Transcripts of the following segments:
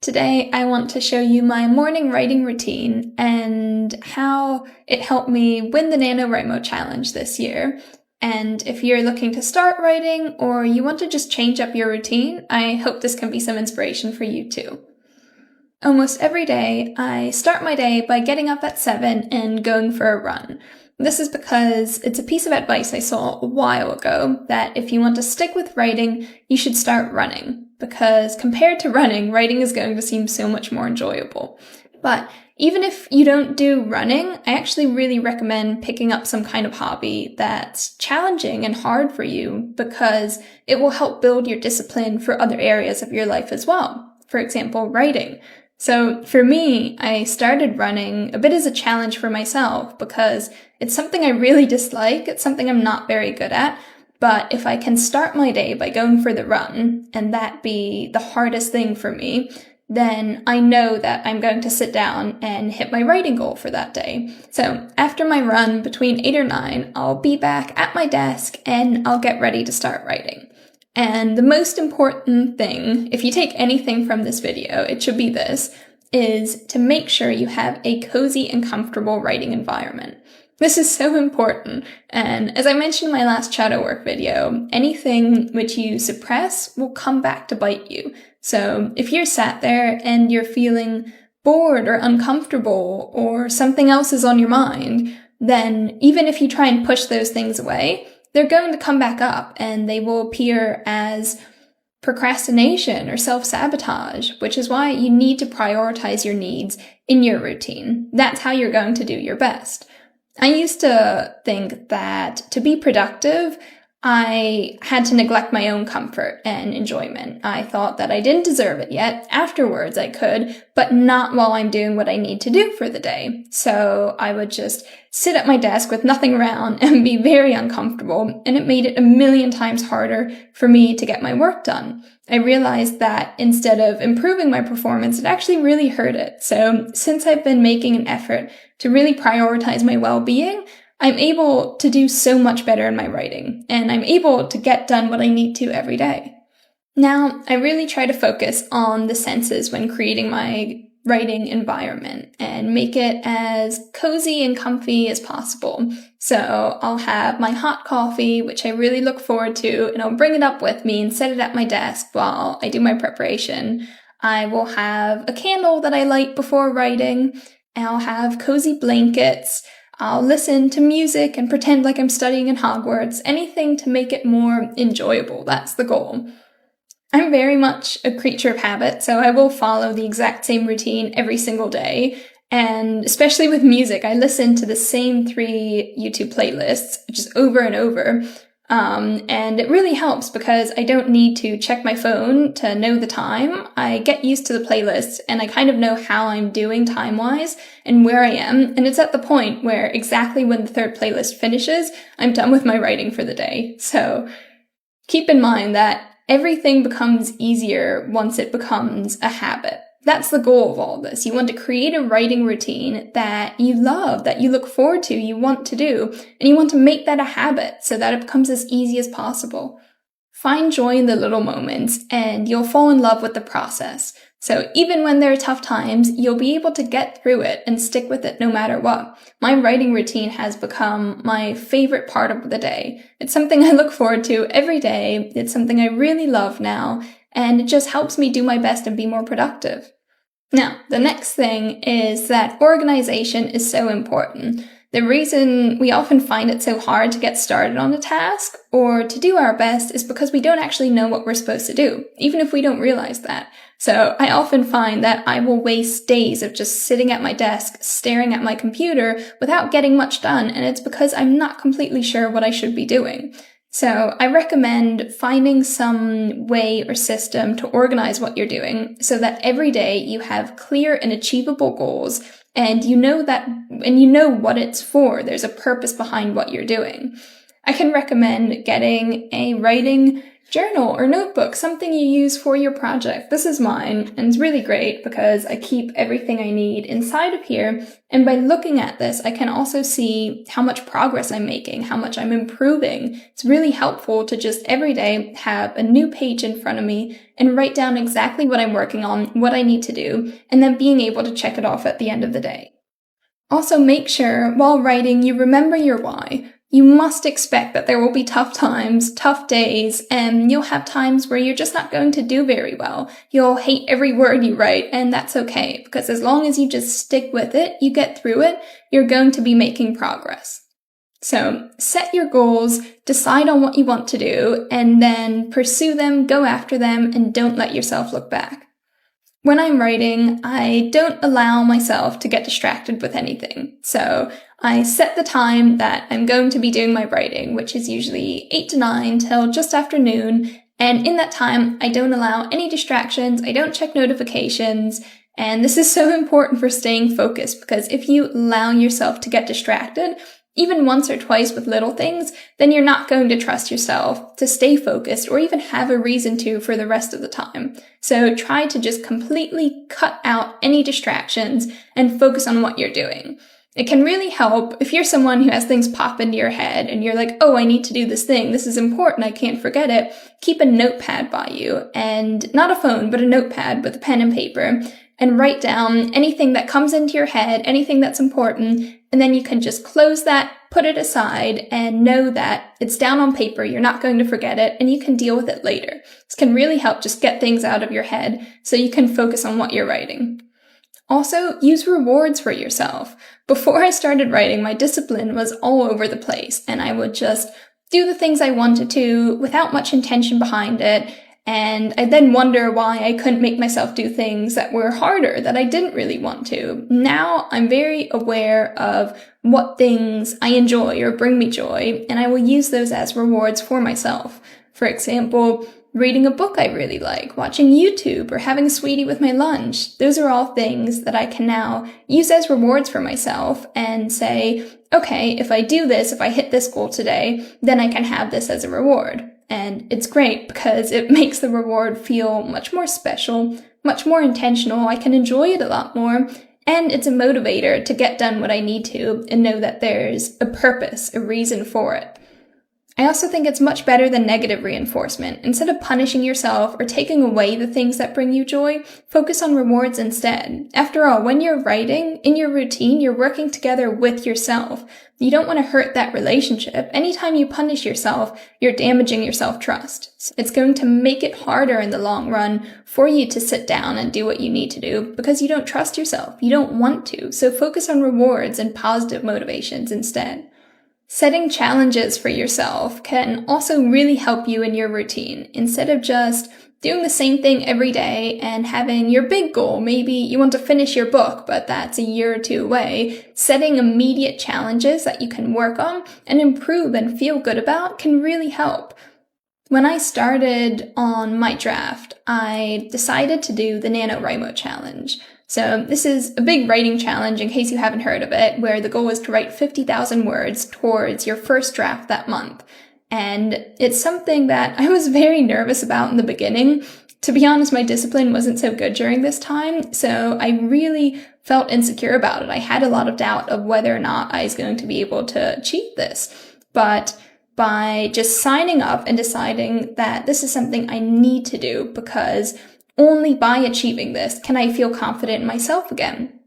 Today, I want to show you my morning writing routine and how it helped me win the NaNoWriMo challenge this year. And if you're looking to start writing or you want to just change up your routine, I hope this can be some inspiration for you too. Almost every day, I start my day by getting up at 7 and going for a run. This is because it's a piece of advice I saw a while ago that if you want to stick with writing, you should start running. Because compared to running, writing is going to seem so much more enjoyable. But even if you don't do running, I actually really recommend picking up some kind of hobby that's challenging and hard for you because it will help build your discipline for other areas of your life as well. For example, writing. So for me, I started running a bit as a challenge for myself because it's something I really dislike. It's something I'm not very good at. But if I can start my day by going for the run, and that be the hardest thing for me, then I know that I'm going to sit down and hit my writing goal for that day. So after my run between 8 or 9, I'll be back at my desk and I'll get ready to start writing. And the most important thing, if you take anything from this video, it should be this, is to make sure you have a cozy and comfortable writing environment. This is so important, and as I mentioned in my last shadow work video, anything which you suppress will come back to bite you. So if you're sat there and you're feeling bored or uncomfortable or something else is on your mind, then even if you try and push those things away, they're going to come back up and they will appear as procrastination or self-sabotage, which is why you need to prioritize your needs in your routine. That's how you're going to do your best. I used to think that to be productive, I had to neglect my own comfort and enjoyment. I thought that I didn't deserve it yet. Afterwards I could, but not while I'm doing what I need to do for the day. So I would just sit at my desk with nothing around and be very uncomfortable, and it made it a million times harder for me to get my work done. I realized that instead of improving my performance, it actually really hurt it. So since I've been making an effort to really prioritize my well-being, I'm able to do so much better in my writing, and I'm able to get done what I need to every day. Now, I really try to focus on the senses when creating my writing environment and make it as cozy and comfy as possible. So I'll have my hot coffee, which I really look forward to, and I'll bring it up with me and set it at my desk while I do my preparation. I will have a candle that I light before writing. I'll have cozy blankets. I'll listen to music and pretend like I'm studying in Hogwarts, anything to make it more enjoyable. That's the goal. I'm very much a creature of habit, so I will follow the exact same routine every single day. And especially with music, I listen to the same 3 YouTube playlists just over and over. And it really helps because I don't need to check my phone to know the time. I get used to the playlist and I kind of know how I'm doing time-wise and where I am. And it's at the point where exactly when the 3rd playlist finishes, I'm done with my writing for the day. So keep in mind that everything becomes easier once it becomes a habit. That's the goal of all this. You want to create a writing routine that you love, that you look forward to, you want to do, and you want to make that a habit so that it becomes as easy as possible. Find joy in the little moments and you'll fall in love with the process. So even when there are tough times, you'll be able to get through it and stick with it no matter what. My writing routine has become my favorite part of the day. It's something I look forward to every day. It's something I really love now, and it just helps me do my best and be more productive. Now, the next thing is that organization is so important. The reason we often find it so hard to get started on a task or to do our best is because we don't actually know what we're supposed to do, even if we don't realize that. So I often find that I will waste days of just sitting at my desk, staring at my computer without getting much done, and it's because I'm not completely sure what I should be doing. So I recommend finding some way or system to organize what you're doing so that every day you have clear and achievable goals and you know what it's for. There's a purpose behind what you're doing. I can recommend getting a writing journal or notebook, something you use for your project. This is mine, and it's really great because I keep everything I need inside of here. And by looking at this, I can also see how much progress I'm making, how much I'm improving. It's really helpful to just every day have a new page in front of me and write down exactly what I'm working on, what I need to do, and then being able to check it off at the end of the day. Also, make sure while writing you remember your why. You must expect that there will be tough times, tough days, and you'll have times where you're just not going to do very well. You'll hate every word you write, and that's okay, because as long as you just stick with it, you get through it, you're going to be making progress. So set your goals, decide on what you want to do, and then pursue them, go after them, and don't let yourself look back. When I'm writing, I don't allow myself to get distracted with anything. So I set the time that I'm going to be doing my writing, which is usually 8 to 9 till just after noon. And in that time, I don't allow any distractions. I don't check notifications. And this is so important for staying focused, because if you allow yourself to get distracted, even once or twice with little things, then you're not going to trust yourself to stay focused or even have a reason to for the rest of the time. So try to just completely cut out any distractions and focus on what you're doing. It can really help if you're someone who has things pop into your head and you're like, oh, I need to do this thing. This is important. I can't forget it. Keep a notepad by you, and not a phone, but a notepad with a pen and paper, and write down anything that comes into your head, anything that's important, and then you can just close that, put it aside, and know that it's down on paper, you're not going to forget it, and you can deal with it later. This can really help just get things out of your head so you can focus on what you're writing. Also, use rewards for yourself. Before I started writing, my discipline was all over the place, and I would just do the things I wanted to without much intention behind it, and I'd then wonder why I couldn't make myself do things that were harder, that I didn't really want to. Now I'm very aware of what things I enjoy or bring me joy, and I will use those as rewards for myself. For example, reading a book I really like, watching YouTube, or having a sweetie with my lunch. Those are all things that I can now use as rewards for myself and say, okay, if I do this, if I hit this goal today, then I can have this as a reward. And it's great because it makes the reward feel much more special, much more intentional. I can enjoy it a lot more. And it's a motivator to get done what I need to and know that there's a purpose, a reason for it. I also think it's much better than negative reinforcement. Instead of punishing yourself or taking away the things that bring you joy, focus on rewards instead. After all, when you're writing, in your routine, you're working together with yourself. You don't want to hurt that relationship. Anytime you punish yourself, you're damaging your self-trust. It's going to make it harder in the long run for you to sit down and do what you need to do because you don't trust yourself. You don't want to. So focus on rewards and positive motivations instead. Setting challenges for yourself can also really help you in your routine. Instead of just doing the same thing every day and having your big goal, maybe you want to finish your book, but that's a year or two away, setting immediate challenges that you can work on and improve and feel good about can really help. When I started on my draft, I decided to do the NaNoWriMo challenge. So this is a big writing challenge, in case you haven't heard of it, where the goal is to write 50,000 words towards your first draft that month. And it's something that I was very nervous about in the beginning. To be honest, my discipline wasn't so good during this time, so I really felt insecure about it. I had a lot of doubt of whether or not I was going to be able to achieve this. But by just signing up and deciding that this is something I need to do, because only by achieving this can I feel confident in myself again.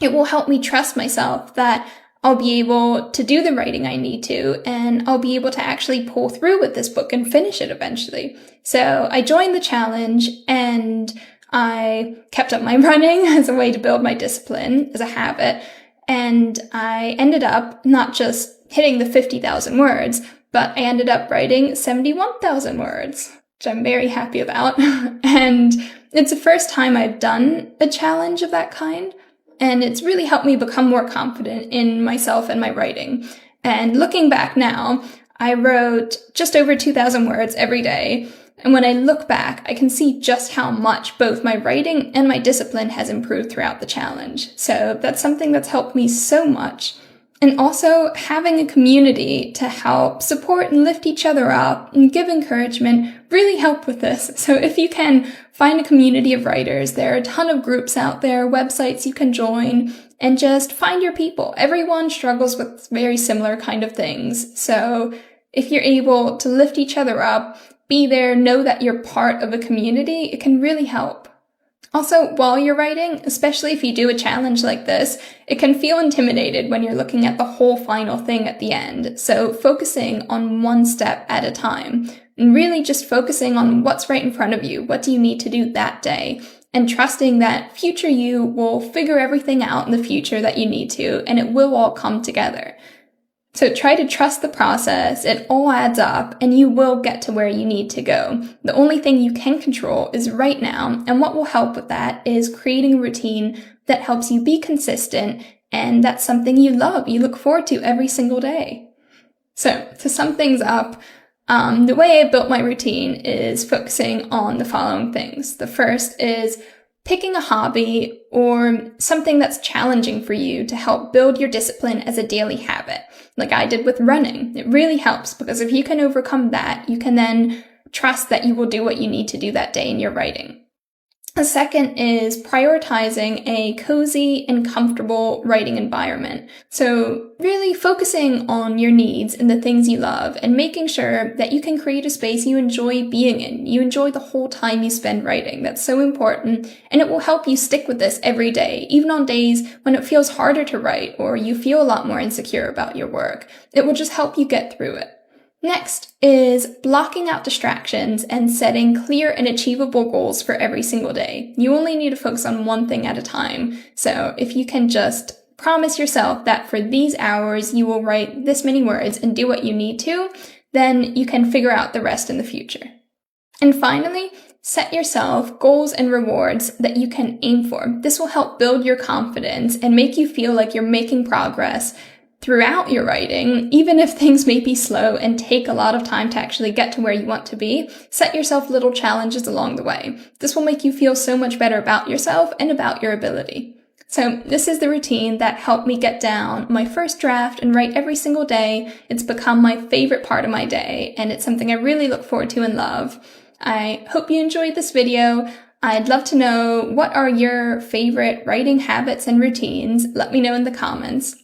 It will help me trust myself that I'll be able to do the writing I need to, and I'll be able to actually pull through with this book and finish it eventually. So I joined the challenge, and I kept up my running as a way to build my discipline, as a habit, and I ended up not just hitting the 50,000 words, but I ended up writing 71,000 words, which I'm very happy about. And it's the first time I've done a challenge of that kind. And it's really helped me become more confident in myself and my writing. And looking back now, I wrote just over 2,000 words every day. And when I look back, I can see just how much both my writing and my discipline has improved throughout the challenge. So that's something that's helped me so much. And also having a community to help support and lift each other up and give encouragement really help with this. So if you can find a community of writers, there are a ton of groups out there, websites you can join, and just find your people. Everyone struggles with very similar kind of things. So if you're able to lift each other up, be there, know that you're part of a community, it can really help. Also, while you're writing, especially if you do a challenge like this, it can feel intimidated when you're looking at the whole final thing at the end. So focusing on one step at a time and really just focusing on what's right in front of you. What do you need to do that day? And trusting that future you will figure everything out in the future that you need to, and it will all come together. So try to trust the process, it all adds up, and you will get to where you need to go. The only thing you can control is right now, and what will help with that is creating a routine that helps you be consistent, and that's something you love, you look forward to every single day. So to sum things up, the way I built my routine is focusing on the following things. The first is picking a hobby or something that's challenging for you to help build your discipline as a daily habit, like I did with running. It really helps because if you can overcome that, you can then trust that you will do what you need to do that day in your writing. The second is prioritizing a cozy and comfortable writing environment. So really focusing on your needs and the things you love and making sure that you can create a space you enjoy being in. You enjoy the whole time you spend writing. That's so important. And it will help you stick with this every day, even on days when it feels harder to write or you feel a lot more insecure about your work. It will just help you get through it. Next is blocking out distractions and setting clear and achievable goals for every single day. You only need to focus on one thing at a time. So if you can just promise yourself that for these hours you will write this many words and do what you need to, then you can figure out the rest in the future. And finally, set yourself goals and rewards that you can aim for. This will help build your confidence and make you feel like you're making progress throughout your writing, even if things may be slow and take a lot of time to actually get to where you want to be. Set yourself little challenges along the way. This will make you feel so much better about yourself and about your ability. So this is the routine that helped me get down my first draft and write every single day. It's become my favorite part of my day, and it's something I really look forward to and love. I hope you enjoyed this video. I'd love to know, what are your favorite writing habits and routines? Let me know in the comments.